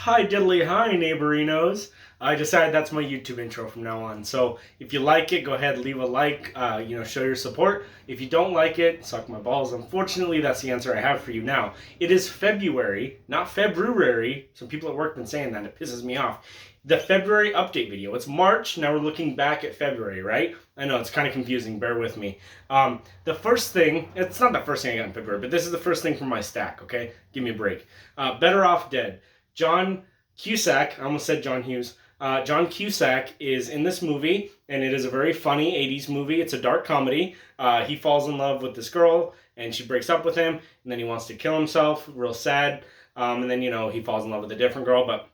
Hi diddly hi neighborinos. I decided that's my YouTube intro from now on. So if you like it, go ahead, leave a like, show your support. If you don't like it, suck my balls. Unfortunately, that's the answer I have for you now. It is February, not February. Some people at work have been saying that. It pisses me off. The February update video. It's March. Now we're looking back at February, right? I know, it's kind of confusing. Bear with me. The first thing, it's not the first thing I got in February, but this is the first thing from my stack, okay? Give me a break. Better Off Dead. John Cusack, I almost said John Hughes. John Cusack is in this movie, and it is a very funny 80s movie. It's a dark comedy. He falls in love with this girl, and she breaks up with him, and then he wants to kill himself. Real sad. And then, he falls in love with a different girl, but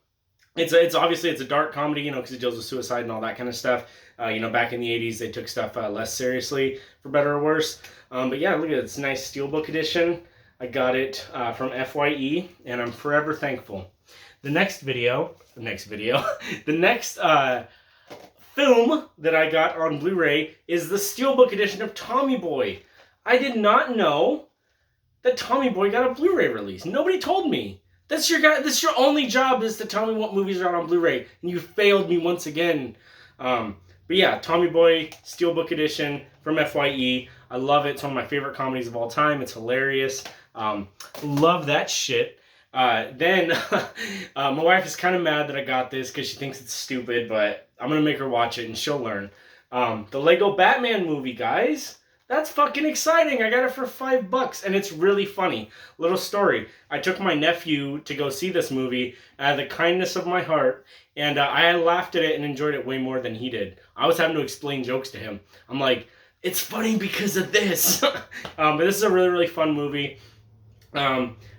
it's obviously it's a dark comedy, because he deals with suicide and all that kind of stuff. Back in the 80s, they took stuff less seriously, for better or worse. But yeah, look at it. It's a nice Steelbook edition. I got it from FYE, and I'm forever thankful. The next film that I got on Blu-ray is the Steelbook edition of Tommyboy. I did not know that Tommyboy got a Blu-ray release. Nobody told me. That's your only job, is to tell me what movies are out on Blu-ray, and you failed me once again. But yeah, Tommyboy Steelbook edition from FYE. I love it. It's one of my favorite comedies of all time. It's hilarious. Love that shit. Then my wife is kind of mad that I got this because she thinks it's stupid, but I'm going to make her watch it and she'll learn. The Lego Batman movie, guys. That's fucking exciting. I got it for $5 and it's really funny. Little story. I took my nephew to go see this movie out of the kindness of my heart, and I laughed at it and enjoyed it way more than he did. I was having to explain jokes to him. I'm like, it's funny because of this. But this is a really, really fun movie.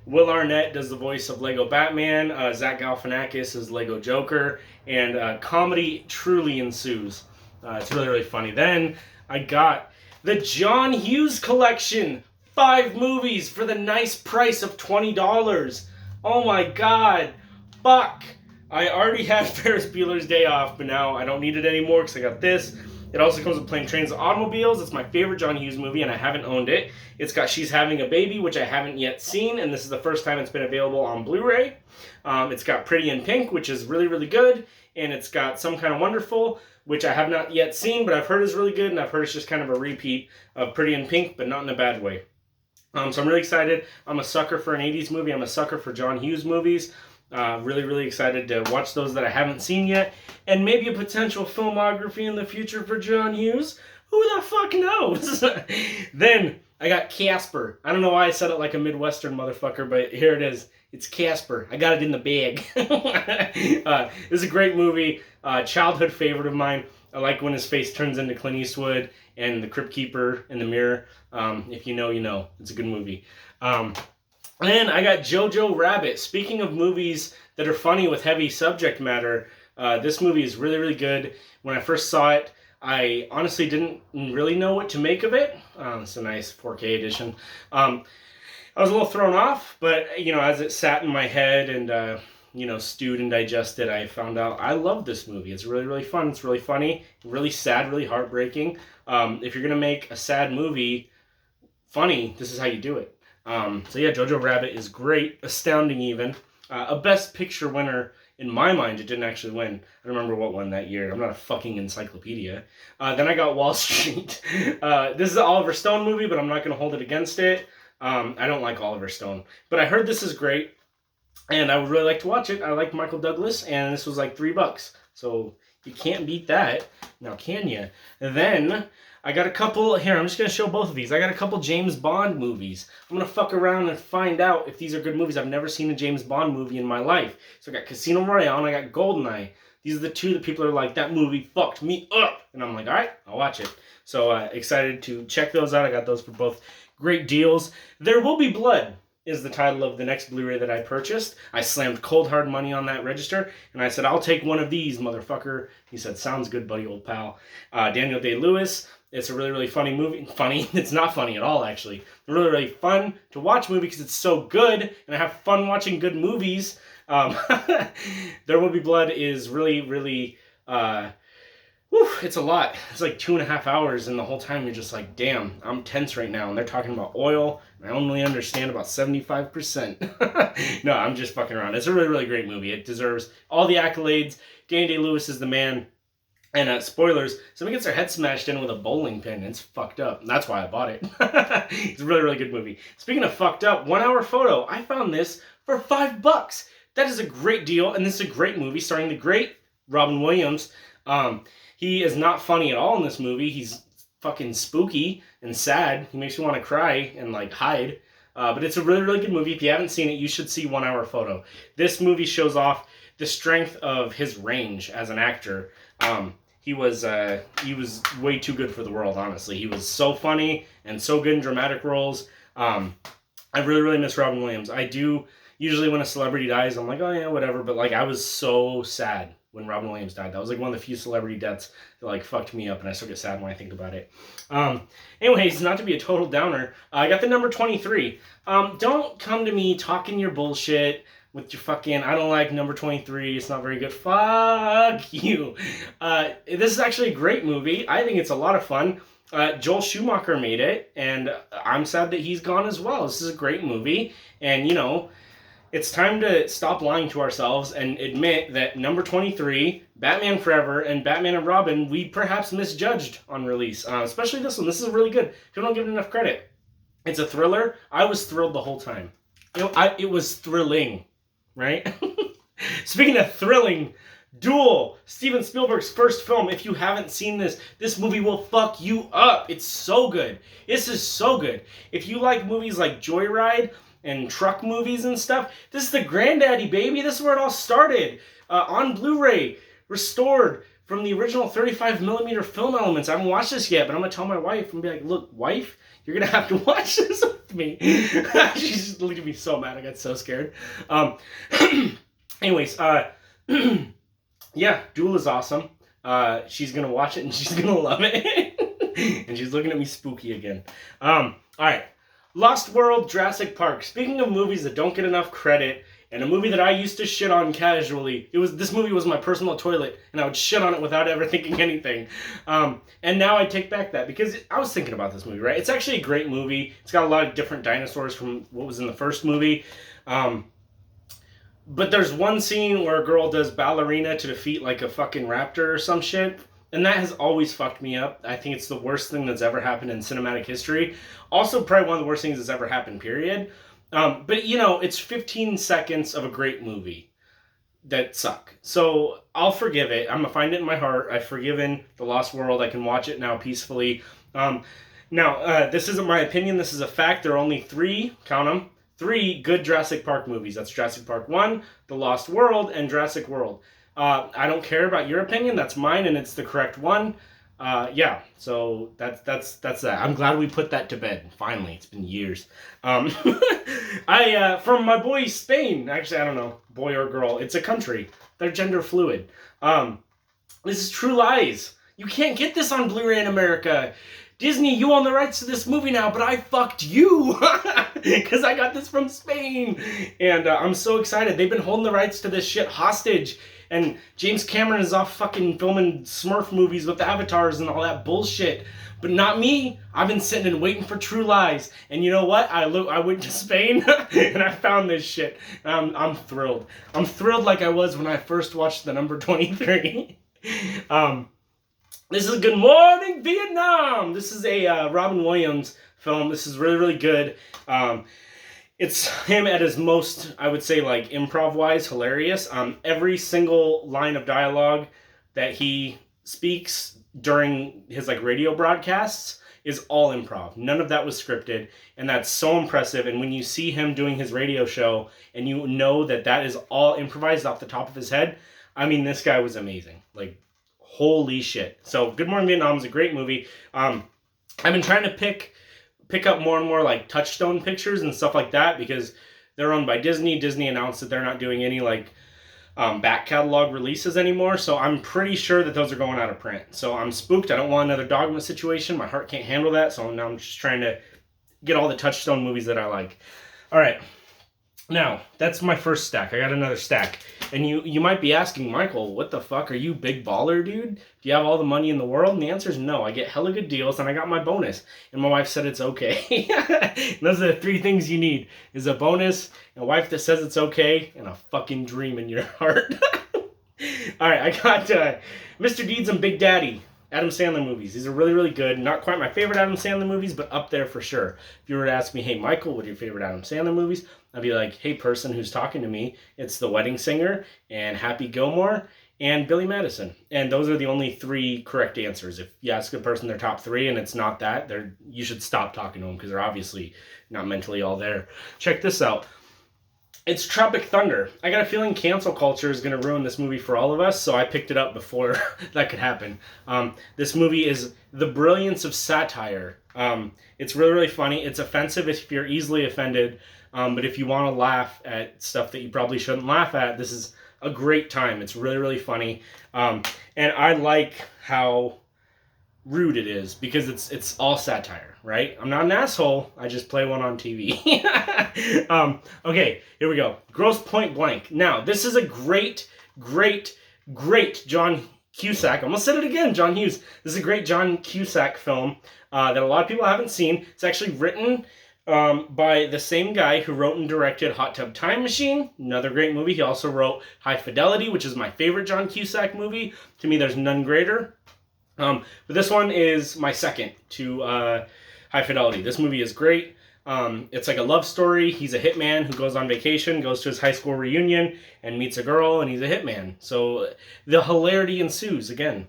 Will Arnett does the voice of Lego Batman. Zach Galifianakis is Lego Joker. And comedy truly ensues. It's really, really funny. Then I got the John Hughes collection. 5 movies for the nice price of $20. Oh my god. Fuck. I already had Ferris Bueller's Day Off, but now I don't need it anymore because I got this. It also comes with Plane, Trains, and Automobiles. It's my favorite John Hughes movie, and I haven't owned it. It's got She's Having a Baby, which I haven't yet seen, and this is the first time it's been available on Blu-ray. It's got Pretty in Pink, which is really, really good, and it's got Some Kind of Wonderful, which I have not yet seen, but I've heard is really good, and I've heard it's just kind of a repeat of Pretty in Pink, but not in a bad way. So I'm really excited. I'm a sucker for an 80s movie. I'm a sucker for John Hughes movies. Really, really excited to watch those that I haven't seen yet. And maybe a potential filmography in the future for John Hughes. Who the fuck knows? Then I got Casper. I don't know why I said it like a Midwestern motherfucker, but here it is. It's Casper. I got it in the bag. This is a great movie. Childhood favorite of mine. I like when his face turns into Clint Eastwood and the Crypt Keeper in the mirror. If you know, you know. It's a good movie. And I got Jojo Rabbit. Speaking of movies that are funny with heavy subject matter, this movie is really, really good. When I first saw it, I honestly didn't really know what to make of it. It's a nice 4K edition. I was a little thrown off, but, as it sat in my head and, stewed and digested, I found out I love this movie. It's really, really fun. It's really funny, really sad, really heartbreaking. If you're going to make a sad movie funny, this is how you do it. So yeah, Jojo Rabbit is great, astounding even. A Best Picture winner, in my mind. It didn't actually win. I don't remember what won that year. I'm not a fucking encyclopedia. Then I got Wall Street. This is an Oliver Stone movie, but I'm not going to hold it against it. I don't like Oliver Stone. But I heard this is great, and I would really like to watch it. I like Michael Douglas, and this was like $3. So you can't beat that. Now can you? And then I got a couple, here, I'm just going to show both of these. I got a couple James Bond movies. I'm going to fuck around and find out if these are good movies. I've never seen a James Bond movie in my life. So I got Casino Royale and I got GoldenEye. These are the two that people are like, that movie fucked me up. And I'm like, all right, I'll watch it. So excited to check those out. I got those for both great deals. There Will Be Blood is the title of the next Blu-ray that I purchased. I slammed cold hard money on that register, and I said, I'll take one of these, motherfucker. He said, sounds good, buddy, old pal. Daniel Day-Lewis. It's a really, really funny movie. Funny? It's not funny at all, actually. Really, really fun to watch movie because it's so good, and I have fun watching good movies. There Will Be Blood is really, really Whew, it's a lot. It's like 2.5 hours, and the whole time you're just like, damn, I'm tense right now. And they're talking about oil, and I only understand about 75%. No, I'm just fucking around. It's a really, really great movie. It deserves all the accolades. Daniel Day-Lewis is the man. And spoilers, somebody gets their head smashed in with a bowling pin, and it's fucked up. And that's why I bought it. It's a really, really good movie. Speaking of fucked up, 1 hour photo. I found this for $5. That is a great deal, and this is a great movie starring the great Robin Williams. He is not funny at all in this movie. He's fucking spooky and sad. He makes you want to cry and like hide. But it's a really, really good movie. If you haven't seen it, you should see 1 hour photo. This movie shows off the strength of his range as an actor. He was way too good for the world, honestly. He was so funny and so good in dramatic roles. I really, really miss Robin Williams. I do usually when a celebrity dies, I'm like, oh yeah, whatever. But like, I was so sad when Robin Williams died. That was like one of the few celebrity deaths that like fucked me up, and I still get sad when I think about it. Anyways, not to be a total downer, I got the number 23. Don't come to me talking your bullshit with your fucking, I don't like number 23, it's not very good. Fuck you. This is actually a great movie. I think it's a lot of fun. Joel Schumacher made it, and I'm sad that he's gone as well. This is a great movie, and you know, it's time to stop lying to ourselves and admit that number 23, Batman Forever, and Batman and Robin, we perhaps misjudged on release. Especially this one. This is really good. People don't give it enough credit. It's a thriller. I was thrilled the whole time. You know, it was thrilling, right? Speaking of thrilling, Duel, Steven Spielberg's first film. If you haven't seen this, this movie will fuck you up. It's so good. This is so good. If you like movies like Joyride and truck movies and stuff, this is the granddaddy, baby. This is where it all started. On Blu-ray, restored from the original 35mm film elements. I haven't watched this yet, but I'm going to tell my wife and be like, look, wife, you're going to have to watch this with me. She's just looking at me so mad. I got so scared. Anyways, yeah, Duel is awesome. She's going to watch it and she's going to love it. And she's looking at me spooky again. All right. Lost World, Jurassic Park. Speaking of movies that don't get enough credit, and a movie that I used to shit on casually, this movie was my personal toilet, and I would shit on it without ever thinking anything. And now I take back that, because I was thinking about this movie, right? It's actually a great movie. It's got a lot of different dinosaurs from what was in the first movie. But there's one scene where a girl does ballerina to defeat like a fucking raptor or some shit. And that has always fucked me up. I think it's the worst thing that's ever happened in cinematic history. Also, probably one of the worst things that's ever happened, period. But, you know, it's 15 seconds of a great movie that suck. So I'll forgive it. I'm going to find it in my heart. I've forgiven The Lost World. I can watch it now peacefully. Now, this isn't my opinion. This is a fact. There are only 3, count them, 3 good Jurassic Park movies. That's Jurassic Park 1, The Lost World, and Jurassic World. I don't care about your opinion. That's mine, and it's the correct one. Yeah, so that's that. I'm glad we put that to bed. Finally, it's been years. From my boy Spain. Actually, I don't know, boy or girl. It's a country. They're gender fluid. This is True Lies. You can't get this on Blu-ray in America. Disney, you own the rights to this movie now, but I fucked you because I got this from Spain, and I'm so excited. They've been holding the rights to this shit hostage. And James Cameron is off fucking filming Smurf movies with the avatars and all that bullshit. But not me. I've been sitting and waiting for True Lies. And you know what? I went to Spain and I found this shit. I'm thrilled. I'm thrilled like I was when I first watched the number 23. This is Good Morning Vietnam. This is a Robin Williams film. This is really, really good. It's him at his most, I would say, like, improv-wise, hilarious. Every single line of dialogue that he speaks during his, like, radio broadcasts is all improv. None of that was scripted, and that's so impressive. And when you see him doing his radio show, and you know that that is all improvised off the top of his head, I mean, this guy was amazing. Like, holy shit. So, Good Morning Vietnam is a great movie. I've been trying to pick up more and more like Touchstone Pictures and stuff like that because they're owned by Disney. Disney announced that they're not doing any like back catalog releases anymore, so I'm pretty sure that those are going out of print. So I'm spooked. I don't want another Dogma situation. My heart can't handle that, so now I'm just trying to get all the Touchstone movies that I like. All right, Now, that's my first stack. I got another stack. And you might be asking, Michael, what the fuck? Are you big baller, dude? Do you have all the money in the world? And the answer is no. I get hella good deals, and I got my bonus. And my wife said it's okay. Those are the 3 things you need. Is a bonus, a wife that says it's okay, and a fucking dream in your heart. All right, I got Mr. Deeds and Big Daddy. Adam Sandler movies. These are really, really good. Not quite my favorite Adam Sandler movies, but up there for sure. If you were to ask me, hey, Michael, what are your favorite Adam Sandler movies? I'd be like, hey, person who's talking to me, it's The Wedding Singer and Happy Gilmore and Billy Madison. And those are the only 3 correct answers. If you ask a person their top 3 and it's not that, you should stop talking to them because they're obviously not mentally all there. Check this out. It's Tropic Thunder. I got a feeling cancel culture is going to ruin this movie for all of us, so I picked it up before that could happen. This movie is the brilliance of satire. It's really, really funny. It's offensive if you're easily offended, but if you want to laugh at stuff that you probably shouldn't laugh at, this is a great time. It's really, really funny. And I like how rude it is because it's all satire, right? I'm not an asshole. I just play one on TV. Okay, here we go. Gross Point Blank. Now, this is a great John Cusack. I almost said it again, John Hughes. This is a great John Cusack film that a lot of people haven't seen. It's actually written by the same guy who wrote and directed Hot Tub Time Machine, another great movie. He also wrote High Fidelity, which is my favorite John Cusack movie. To me, there's none greater. But this one is my second to High Fidelity. This movie is great. It's like a love story. He's a hitman who goes on vacation, goes to his high school reunion, and meets a girl, and he's a hitman. So the hilarity ensues again.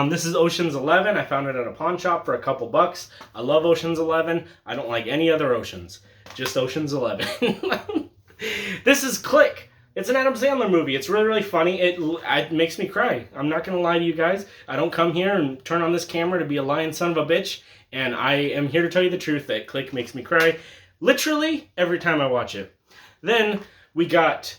This is Ocean's 11. I found it at a pawn shop for a couple bucks. I love Ocean's 11. I don't like any other Oceans. Just Ocean's 11. This is Click. It's an Adam Sandler movie. It's really, really funny. It makes me cry. I'm not going to lie to you guys. I don't come here and turn on this camera to be a lying son of a bitch. And I am here to tell you the truth that Click makes me cry literally every time I watch it. Then we got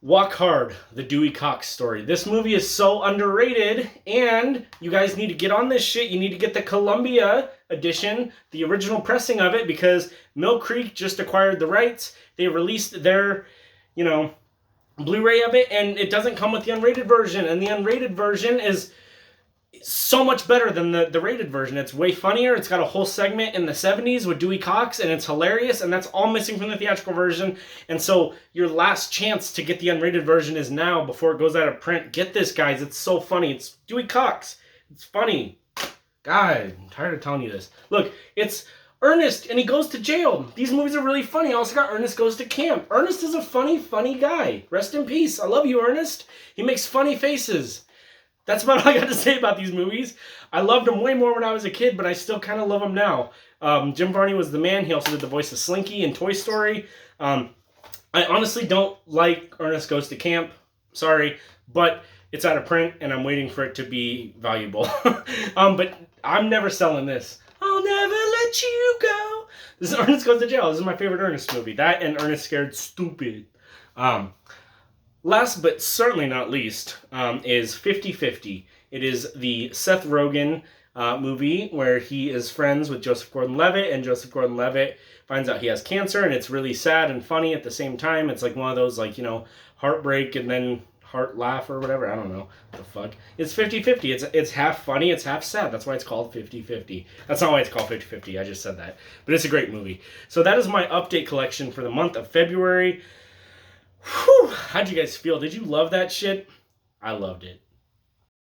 Walk Hard, the Dewey Cox story. This movie is so underrated, and you guys need to get on this shit. You need to get the Columbia edition, the original pressing of it, because Mill Creek just acquired the rights. They released their, Blu-ray of it, and it doesn't come with the unrated version, and the unrated version is so much better than the rated version. It's way funnier. It's got a whole segment in the 70s with Dewey Cox, and it's hilarious, and that's all missing from the theatrical version. And so your last chance to get the unrated version is now before it goes out of print. Get this, guys. It's so funny. It's Dewey Cox. It's funny. God, I'm tired of telling you this. Look, it's Ernest, and he goes to jail. These movies are really funny. I also got Ernest Goes to Camp. Ernest is a funny guy. Rest in peace. I love you, Ernest. He makes funny faces. That's about all I got to say about these movies. I loved them way more when I was a kid, but I still kind of love them now. Jim Varney was the man. He also did the voice of Slinky in Toy Story. I honestly don't like Ernest Goes to Camp. Sorry, but it's out of print, and I'm waiting for it to be valuable. But I'm never selling this. I'll never let you go. This is Ernest Goes to Jail. This is my favorite Ernest movie. That and Ernest Scared Stupid. Last but certainly not least is 50-50. It is the Seth Rogen movie where he is friends with Joseph Gordon-Levitt, and Joseph Gordon-Levitt finds out he has cancer, and it's really sad and funny at the same time. It's like one of those, heartbreak and then heart laugh or whatever. I don't know what the fuck. It's 50-50. It's half funny, it's half sad. That's why it's called 50-50. That's not why it's called 50-50. I just said that. But it's a great movie. So that is my update collection for the month of February. Whew, how'd you guys feel? Did you love that shit? I loved it.